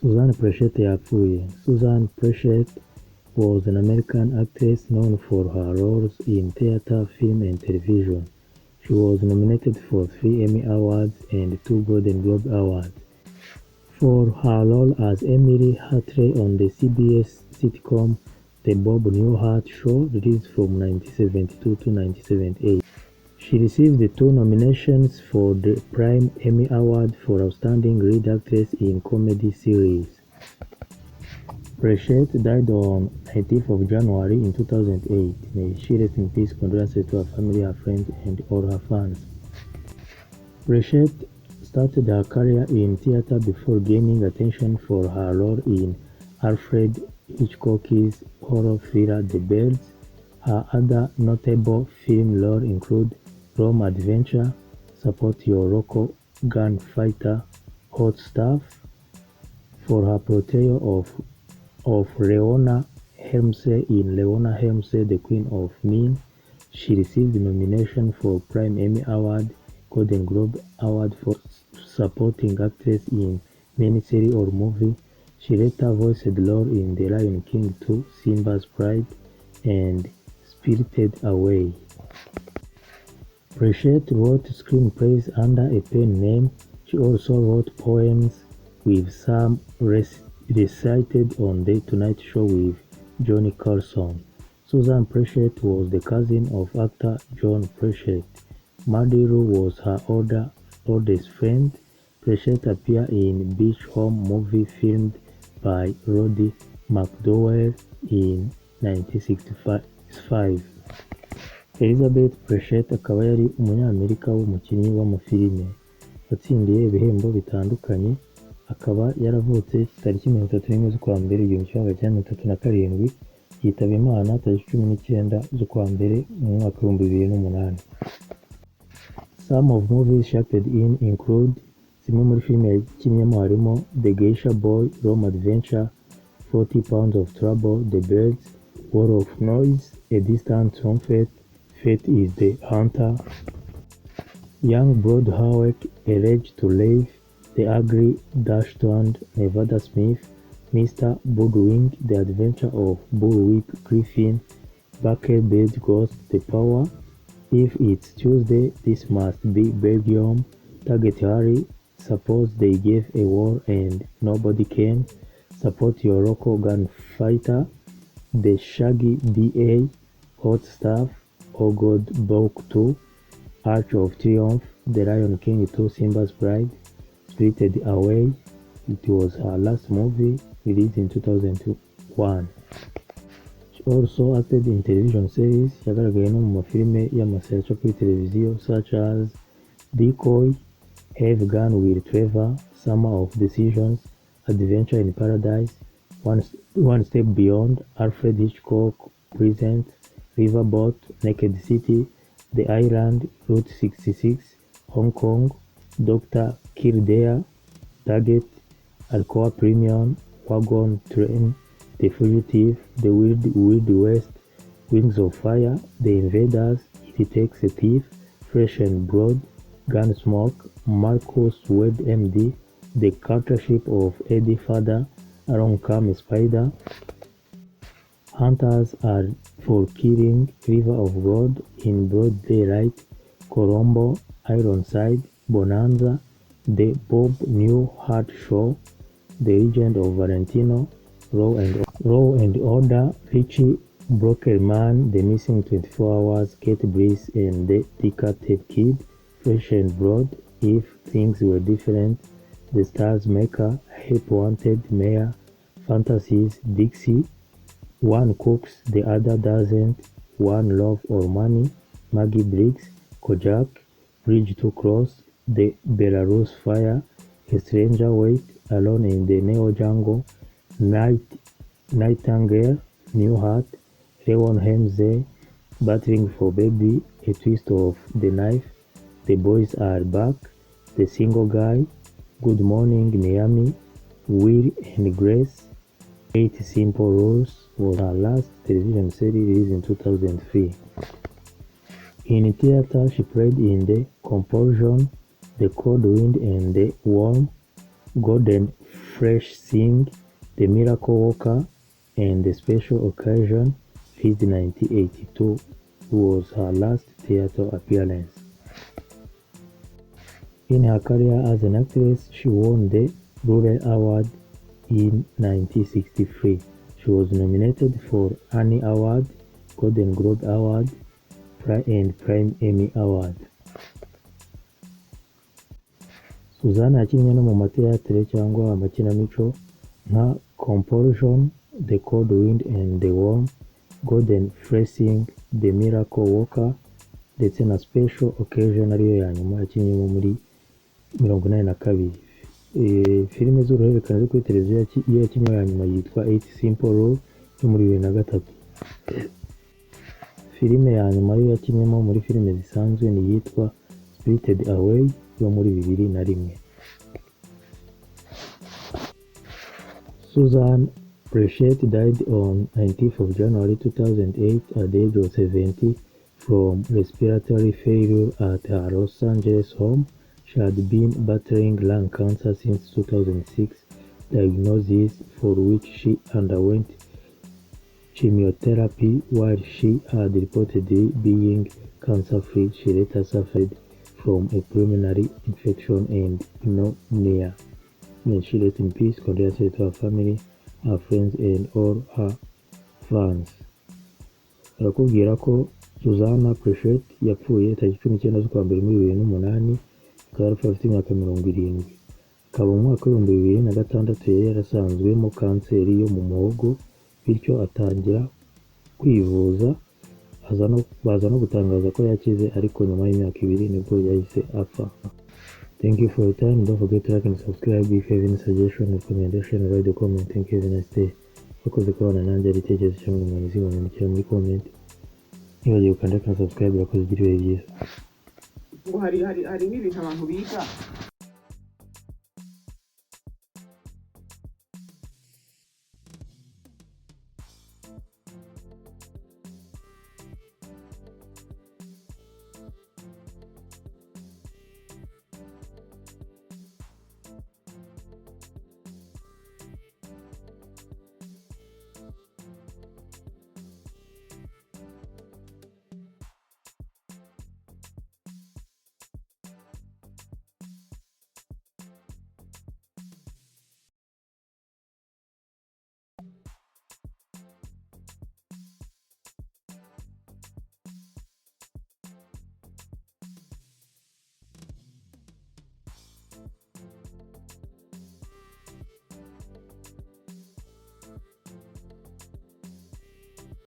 Suzanne Pleshette Yapfuye. Suzanne Pleshette was an American actress known for her roles in theater, film, and television. She was nominated for 3 Emmy Awards and 2 Golden Globe Awards for her role as Emily Hartley on the CBS sitcom The Bob Newhart Show, released from 1972 to 1978. She received 2 nominations for the Prime Emmy Award for Outstanding Lead Actress in Comedy Series. Pleshette died on 19th of January in 2008. May she rest in peace. Condolences to her family, her friends, and all her fans. Pleshette started her career in theater before gaining attention for her role in Alfred Hitchcock's horror thriller The Birds. Her other notable film roles include Rome Adventure, Support Your Local Gunfighter, Hot Stuff. For her portrayal of Leona Helmsley in Leona Helmsley, The Queen of Mean, she received the nomination for Prime Emmy Award, Golden Globe Award for Supporting Actress in Miniseries or Movie. She later voiced role in The Lion King 2, Simba's Pride, and Spirited Away. Pleshette wrote screenplays under a pen name. She also wrote poems, with some recited on The Tonight Show with Johnny Carson. Suzanne Pleshette was the cousin of actor John Pleshette. Maddie Lou was her oldest friend. Pleshette appeared in Beach Home movie filmed by Roddy McDowell in 1965. Elizabeth Pleshette akaba yari umunyamerika w'umukinnyi w'amafilime watsindiye ibihembo bitandukanye. Akaba yaravutse tariki 31 z'ukwa mbere 1937, yitaba Imana tariki 19 z'ukwa mbere mu mwaka 2008. Some of movies she acted in include: zimwe muri filime yakinnyemo harimo The Geisha Boy, Rome Adventure, 40 Pounds of Trouble, The Birds, Wall of Noise, A Distant Trumpet, Fate is the Hunter, Young Broadhawk, A Rage to Live, The Ugly Dachshund, Nevada Smith, Mr. Boodwing, The Adventure of Bullwhip Griffin, Bucklebed Ghost, The Power, If It's Tuesday, This Must Be Belgium, Target Harry, Suppose They Gave a War and Nobody Can, Support Your Local Gunfighter, The Shaggy DA, Hot Stuff, Oh God Book 2, Arch of Triumph, The Lion King 2, Simba's Pride, Spirited Away. It was her last movie, released in 2001. She also acted in television series. Yagaragaye no mu mafilime y'amaseri aca kuri televiziyo such as Decoy, Have Gun with Trevor, Summer of Decisions, Adventure in Paradise, One Step Beyond, Alfred Hitchcock Presents, Riverboat, Naked City, The Island, Route 66, Hong Kong, Dr. Kildare, Target, Alcoa Premium, Wagon Train, The Fugitive, The Wild West, Wings of Fire, The Invaders, It Takes a Thief, Fresh and Broad, Gunsmoke, Marcus Wade MD, The Courtship of Eddie Father, Along Come a Spider, Hunters Are for Killing, River of God, In Broad Daylight, Colombo, Ironside, Bonanza, The Bob Newhart Show, The Legend of Valentino, Law and Order, Richie Brockerman, The Missing 24 Hours, Kate Bliss and The Ticker Tape Kid, Fresh and Broad, If Things Were Different, The Stars Maker, Help Wanted, Mayor, Fantasies, Dixie, One Cooks, The Other Doesn't, One Love or Money, Maggie Briggs, Kojak, Bridge to Cross, The Belarus Fire, A Stranger Wait, Alone in the Neo Jungle, Nightingale, New Heart, Leon Hemsley, Battling for Baby, A Twist of the Knife, The Boys Are Back, The Single Guy, Good Morning Miami, Will and Grace, 8 Simple Rules was her last television series, released in 2003. In theater, she played in The Compulsion, The Cold Wind and The Worm, Golden Fresh Sing, The Miracle Worker, and The Special Occasion, released in 1982, was her last theater appearance. In her career as an actress, she won the Rural Award in 1963. She was nominated for Annie Award, Golden Globe Award, and Prime Emmy Award. Suzanne yakinnye no mu mateyatere cyangwa amakinamico nka Compulsion, The Cold Wind and the Worm, Golden Blessing, The Miracle Worker ndetse na Special Occasion ariyo ya nyuma yakinnyemo muri 1982. Filime z'uruhererekane zo kuri televiziyo iyo yakinnye ya nyuma yitwa 8 Simple Rules yo muri 2003. Filime ya nyuma yo yakinnyemo muri filime zisanzwe ni yitwa Spirited Away yo muri 2001. Suzanne Pleshette died on 19th of January 2008 at the age of 70 from respiratory failure at her Los Angeles home. She had been battling lung cancer since 2006, diagnosis for which she underwent chemotherapy while she had reportedly being cancer-free. She later suffered from a pulmonary infection and pneumonia. May she rest in peace. Condolences to her family, her friends, and all her fans. Barakubwira ko Suzanne Pleshette yapfuye tariki 19 z'ukwa mbere muri 2008, akaba afite imyaka 70. Akaba mu mwaka wa 2006 yari yarasanzwemo kanseri yo mu muhogo, bityo atangira kwivuza baza no gutangaza ko yakize, ariko nyuma y'imyaka 2 nibwo yahise apfa. Thank you for your time. Don't forget to like and subscribe. If you have any suggestion or recommendation, write a comment. Thank you. Have a nice day. Wakoze kubana nanjye ari tekereza cyangwa umwanditsi wamwandikira muri comment. Nibagiwe gukanda subscribe, wakoze igihe byiza. Ngo hari n'ibintu abantu biga